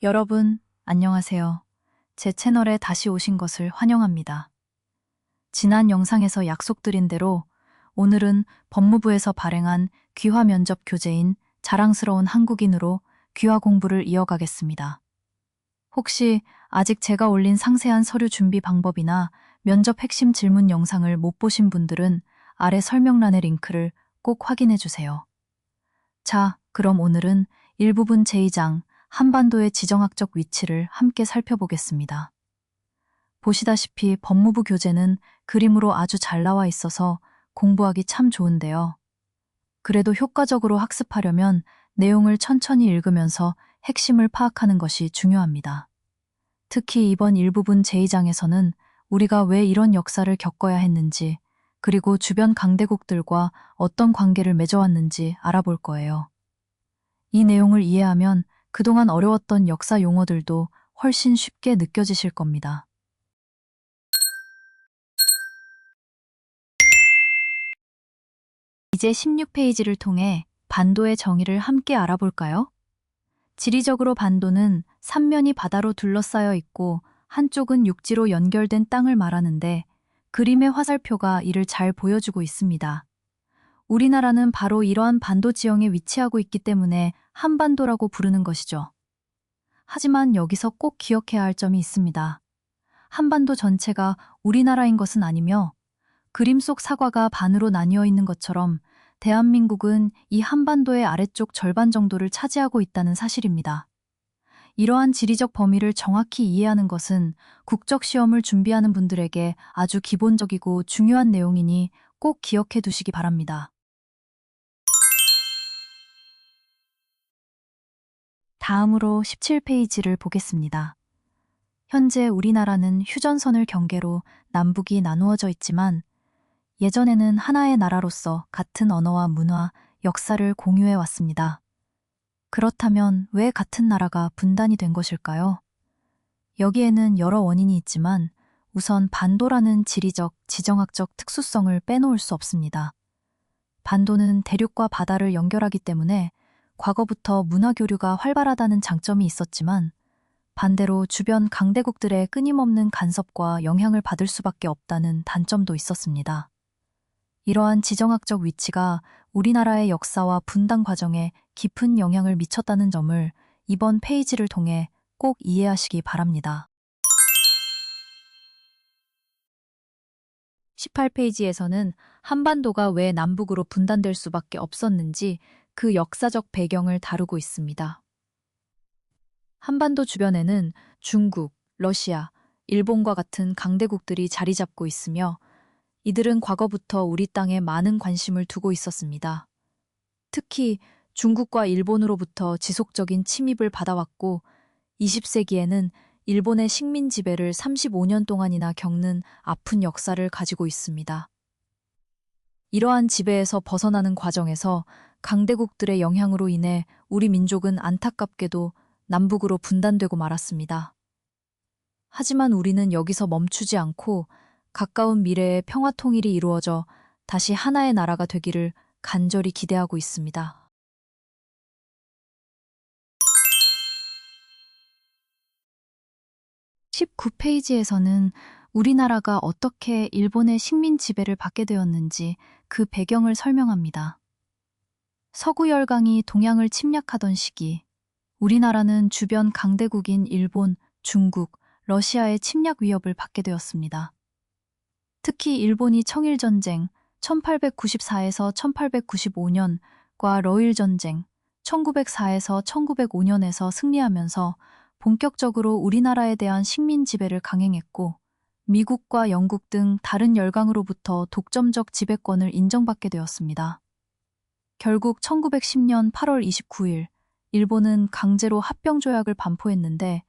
여러분, 안녕하세요. 제 채널에 다시 오신 것을 환영합니다. 지난 영상에서 약속드린 대로 오늘은 법무부에서 발행한 귀화 면접 교재인 자랑스러운 한국인으로 귀화 공부를 이어가겠습니다. 혹시 아직 제가 올린 상세한 서류 준비 방법이나 면접 핵심 질문 영상을 못 보신 분들은 아래 설명란의 링크를 꼭 확인해 주세요. 자, 그럼 오늘은 일부분 제2장 한반도의 지정학적 위치를 함께 살펴보겠습니다. 보시다시피 법무부 교재는 그림으로 아주 잘 나와 있어서 공부하기 참 좋은데요. 그래도 효과적으로 학습하려면 내용을 천천히 읽으면서 핵심을 파악하는 것이 중요합니다. 특히 이번 일부분 제2장에서는 우리가 왜 이런 역사를 겪어야 했는지, 그리고 주변 강대국들과 어떤 관계를 맺어왔는지 알아볼 거예요. 이 내용을 이해하면 그동안 어려웠던 역사 용어들도 훨씬 쉽게 느껴지실 겁니다. 이제 16페이지를 통해 반도의 정의를 함께 알아볼까요? 지리적으로 반도는 삼면이 바다로 둘러싸여 있고 한쪽은 육지로 연결된 땅을 말하는데 그림의 화살표가 이를 잘 보여주고 있습니다. 우리나라는 바로 이러한 반도 지형에 위치하고 있기 때문에 한반도라고 부르는 것이죠. 하지만 여기서 꼭 기억해야 할 점이 있습니다. 한반도 전체가 우리나라인 것은 아니며 그림 속 사과가 반으로 나뉘어 있는 것처럼 대한민국은 이 한반도의 아래쪽 절반 정도를 차지하고 있다는 사실입니다. 이러한 지리적 범위를 정확히 이해하는 것은 국적시험을 준비하는 분들에게 아주 기본적이고 중요한 내용이니 꼭 기억해 두시기 바랍니다. 다음으로 17페이지를 보겠습니다. 현재 우리나라는 휴전선을 경계로 남북이 나누어져 있지만 예전에는 하나의 나라로서 같은 언어와 문화, 역사를 공유해 왔습니다. 그렇다면 왜 같은 나라가 분단이 된 것일까요? 여기에는 여러 원인이 있지만 우선 반도라는 지리적, 지정학적 특수성을 빼놓을 수 없습니다. 반도는 대륙과 바다를 연결하기 때문에 과거부터 문화 교류가 활발하다는 장점이 있었지만 반대로 주변 강대국들의 끊임없는 간섭과 영향을 받을 수밖에 없다는 단점도 있었습니다. 이러한 지정학적 위치가 우리나라의 역사와 분단 과정에 깊은 영향을 미쳤다는 점을 이번 페이지를 통해 꼭 이해하시기 바랍니다. 18페이지에서는 한반도가 왜 남북으로 분단될 수밖에 없었는지 그 역사적 배경을 다루고 있습니다. 한반도 주변에는 중국, 러시아, 일본과 같은 강대국들이 자리 잡고 있으며 이들은 과거부터 우리 땅에 많은 관심을 두고 있었습니다. 특히 중국과 일본으로부터 지속적인 침입을 받아왔고 20세기에는 일본의 식민 지배를 35년 동안이나 겪는 아픈 역사를 가지고 있습니다. 이러한 지배에서 벗어나는 과정에서 강대국들의 영향으로 인해 우리 민족은 안타깝게도 남북으로 분단되고 말았습니다. 하지만 우리는 여기서 멈추지 않고 가까운 미래에 평화 통일이 이루어져 다시 하나의 나라가 되기를 간절히 기대하고 있습니다. 19페이지에서는 우리나라가 어떻게 일본의 식민 지배를 받게 되었는지 그 배경을 설명합니다. 서구 열강이 동양을 침략하던 시기, 우리나라는 주변 강대국인 일본, 중국, 러시아의 침략 위협을 받게 되었습니다. 특히 일본이 청일전쟁 1894에서 1895년과 러일전쟁 1904에서 1905년에서 승리하면서 본격적으로 우리나라에 대한 식민 지배를 강행했고 미국과 영국 등 다른 열강으로부터 독점적 지배권을 인정받게 되었습니다. 결국 1910년 8월 29일 일본은 강제로 합병조약을 반포했는데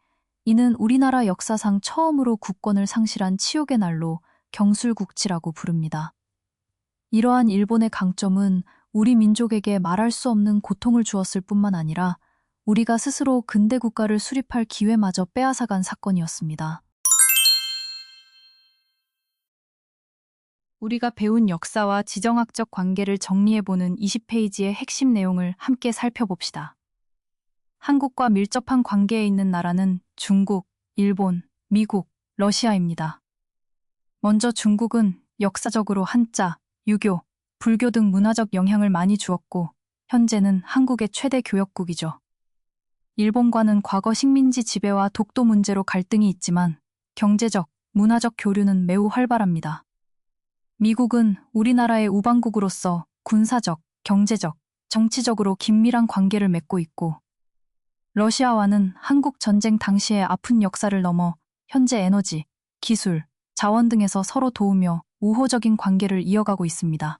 이는 우리나라 역사상 처음으로 국권을 상실한 치욕의 날로 경술국치라고 부릅니다. 이러한 일본의 강점은 우리 민족에게 말할 수 없는 고통을 주었을 뿐만 아니라 우리가 스스로 근대 국가를 수립할 기회마저 빼앗아간 사건이었습니다. 우리가 배운 역사와 지정학적 관계를 정리해보는 20페이지의 핵심 내용을 함께 살펴봅시다. 한국과 밀접한 관계에 있는 나라는 중국, 일본, 미국, 러시아입니다. 먼저 중국은 역사적으로 한자, 유교, 불교 등 문화적 영향을 많이 주었고, 현재는 한국의 최대 교역국이죠. 일본과는 과거 식민지 지배와 독도 문제로 갈등이 있지만, 경제적, 문화적 교류는 매우 활발합니다. 미국은 우리나라의 우방국으로서 군사적, 경제적, 정치적으로 긴밀한 관계를 맺고 있고, 러시아와는 한국 전쟁 당시의 아픈 역사를 넘어 현재 에너지, 기술, 자원 등에서 서로 도우며 우호적인 관계를 이어가고 있습니다.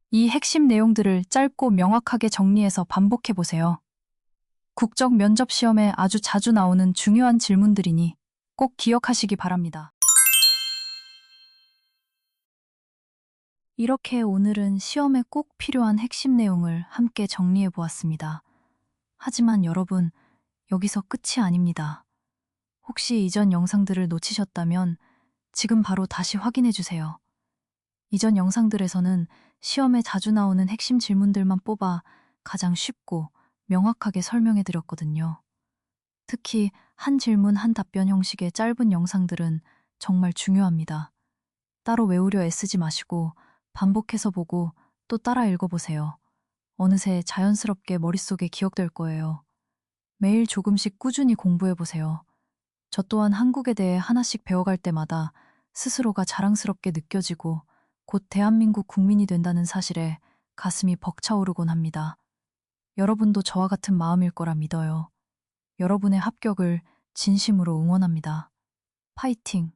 이 핵심 내용들을 짧고 명확하게 정리해서 반복해 보세요. 국적 면접 시험에 아주 자주 나오는 중요한 질문들이니 꼭 기억하시기 바랍니다. 이렇게 오늘은 시험에 꼭 필요한 핵심 내용을 함께 정리해 보았습니다. 하지만 여러분, 여기서 끝이 아닙니다. 혹시 이전 영상들을 놓치셨다면 지금 바로 다시 확인해 주세요. 이전 영상들에서는 시험에 자주 나오는 핵심 질문들만 뽑아 가장 쉽고 명확하게 설명해 드렸거든요. 특히 한 질문 한 답변 형식의 짧은 영상들은 정말 중요합니다. 따로 외우려 애쓰지 마시고 반복해서 보고 또 따라 읽어보세요. 어느새 자연스럽게 머릿속에 기억될 거예요. 매일 조금씩 꾸준히 공부해보세요. 저 또한 한국에 대해 하나씩 배워갈 때마다 스스로가 자랑스럽게 느껴지고 곧 대한민국 국민이 된다는 사실에 가슴이 벅차오르곤 합니다. 여러분도 저와 같은 마음일 거라 믿어요. 여러분의 합격을 진심으로 응원합니다. 파이팅!